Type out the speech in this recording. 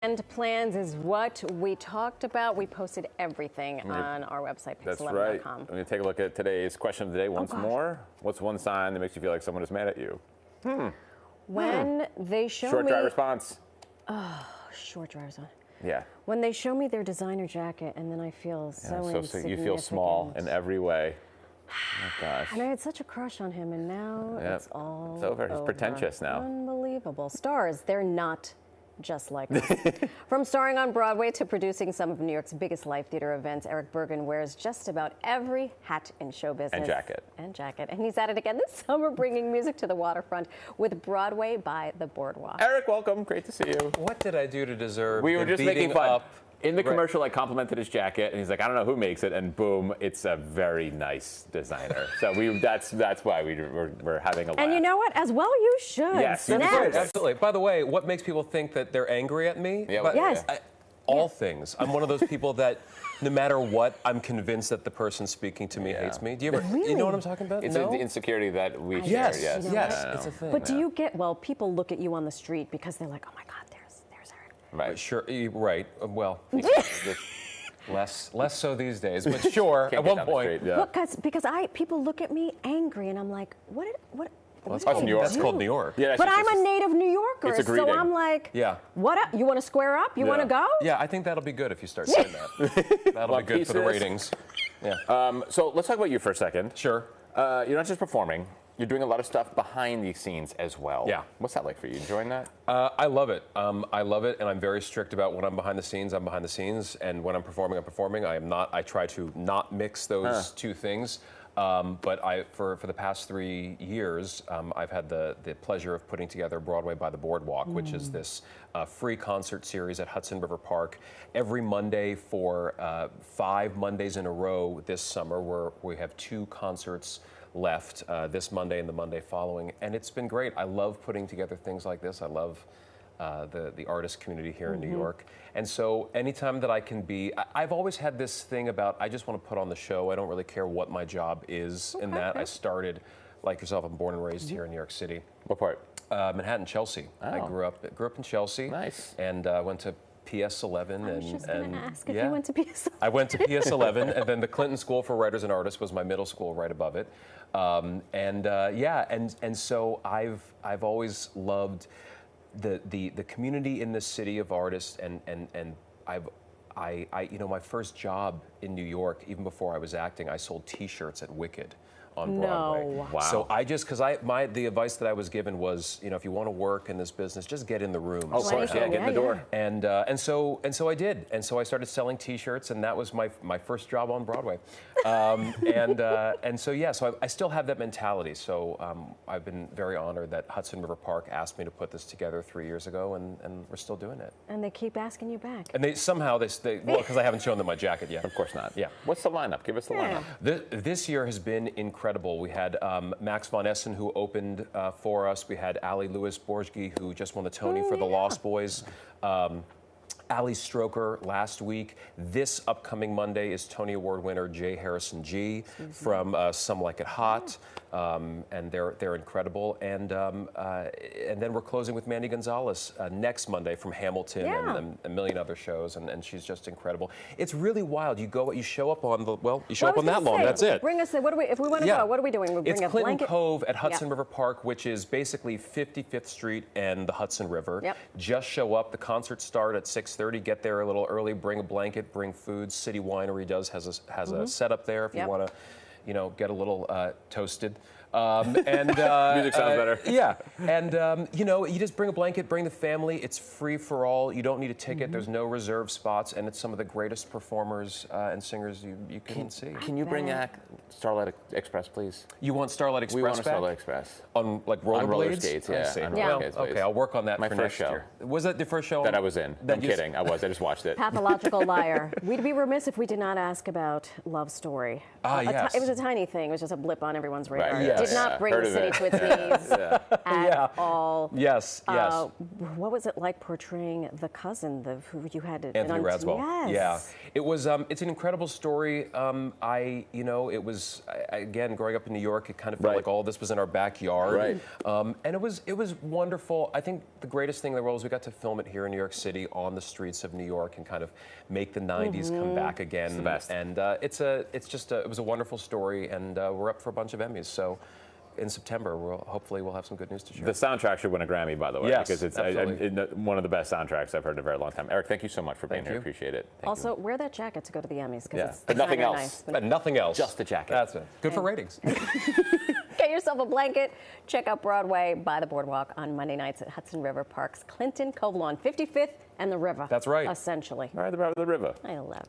And plans is what we talked about. We posted everything on our website, That's pix11.com. right. I'm going to take a look at today's question of the day once more. What's one sign that makes you feel like someone is mad at you? When they show Short me... dry response. Oh, short dry response. Yeah. When they show me their designer jacket and then I feel so insignificant. You feel small in every way. Oh, gosh. And I had such a crush on him, and now it's all It's over. He's pretentious now. Unbelievable. Stars, they're not just like us. From starring on Broadway to producing some of New York's biggest live theater events, Erich Bergen wears just about every hat in show business. And jacket. And he's at it again this summer, bringing music to the waterfront with Broadway by the Boardwalk. Erich, welcome. Great to see you. What did I do to deserve We were just making fun. Up? In the commercial, I complimented his jacket, and he's like, I don't know who makes it, and boom, it's a very nice designer. So that's why we're having a laugh. And you know what? As well you should. Yes, absolutely. By the way, what makes people think that they're angry at me? Yeah, yes. All things. I'm one of those people that no matter what, I'm convinced that the person speaking to me hates me. Do you ever, Really? you know what I'm talking about? It's No? the insecurity that we share. Yes, Yes, yes, it's a thing. But do you get, well, people look at you on the street because they're like, oh my God, there's Erich. Right. Sure, right. Well, less so these days, but sure, at one point. Because people look at me angry, and I'm like, what that's did I New York. That's do? called New York. Yeah, But I'm a native New Yorker, It's a so greeting. I'm like, Yeah. what up? You want to square up? You want to go? Yeah, I think that'll be good if you start saying that. That'll be good for the ratings. Yeah. So let's talk about you for a second. Sure. You're not just performing. You're doing a lot of stuff behind the scenes as well. Yeah. What's that like for you? Enjoying that? I love it. I love it, and I'm very strict about when I'm behind the scenes. I'm behind the scenes, and when I'm performing, I'm performing. I am not. I try to not mix those two things. But for the past 3 years, I've had the pleasure of putting together Broadway by the Boardwalk, which is this free concert series at Hudson River Park every Monday for 5 Mondays in a row this summer, where we have 2 concerts left, this Monday and the Monday following, and it's been great. I love putting together things like this. I love the artist community here in New York, and so anytime that I can be, I've always had this thing about I just want to put on the show. I don't really care what my job is in that. I started, like yourself, I'm born and raised here in New York City. What part? Manhattan, Chelsea. Oh. I grew up in Chelsea. Nice. And went to PS11. I was just going to ask if you went to PS11. I went to PS11, and then the Clinton School for Writers and Artists was my middle school right above it. And so I've always loved the community in the city of artists, and you know, my first job in New York, even before I was acting, I sold T-shirts at Wicked on Broadway. No. Wow. So the advice that I was given was, you know, if you want to work in this business, just get in the room. Oh, of course, get in the door. And so I did, and so I started selling T-shirts, and that was my first job on Broadway, so I still have that mentality. So I've been very honored that Hudson River Park asked me to put this together 3 years ago, and we're still doing it. And they keep asking you back. And they somehow because I haven't shown them my jacket yet. Of course not. Yeah. What's the lineup? Give us the lineup. This year has been incredible. We had Max von Essen, who opened for us. We had Ali Lewis-Borski, who just won the Tony for The Lost Boys. Ali Stroker last week. This upcoming Monday is Tony Award winner Jay Harrison G from Some Like It Hot, and they're incredible. And then we're closing with Mandy Gonzalez next Monday from Hamilton and a million other shows, and she's just incredible. It's really wild. You show up on that long. That's it. Bring us. If we want to go, what are we doing? We bring it's a Clinton blanket? Cove at Hudson River Park, which is basically 55th Street and the Hudson River. Yep. Just show up. The concerts start at 6:30. Get there a little early. Bring a blanket. Bring food. City Winery has a setup there if you want to, you know, get a little toasted. Music sounds better. Yeah, and you know, you just bring a blanket, bring the family. It's free for all. You don't need a ticket. There's no reserved spots, and it's some of the greatest performers and singers you can see. Can you bring Starlight Express, please? You want Starlight Express? We want a back? Starlight Express. On like rollerblades? On roller skates, yeah. I see. On Well, roller skates, please. okay, I'll work on that My for first next show. year. Was that the first show That I was in. I'm kidding. I just watched it. Pathological liar. We'd be remiss if we did not ask about Love Story. Yes. It was a tiny thing. It was just a blip on everyone's radar. Right. did not bring Heard the of city it. to its knees at all. Yes, yes. What was it like portraying the cousin, who you had to Anthony Radswell. Yes. Yeah, it was. It's an incredible story. It was again growing up in New York. It kind of felt like all this was in our backyard. Right. And it was wonderful. I think the greatest thing in the world was we got to film it here in New York City on the streets of New York and kind of make the '90s come back again. It's the best. And it was a wonderful story, and we're up for a bunch of Emmys. So in September, hopefully we'll have some good news to share. The soundtrack should win a Grammy, by the way, Yes, because it's one of the best soundtracks I've heard in a very long time. Eric, thank you so much for being here. Appreciate it. Thank Also, wear that jacket to go to the Emmys because it's but nothing kinda else. Nice. But nothing else. Just the jacket. That's it. Good for ratings. Get yourself a blanket. Check out Broadway by the Boardwalk on Monday nights at Hudson River Park's Clinton Cove Lawn, 55th and the River. That's right. Essentially. All right, the river. I love it.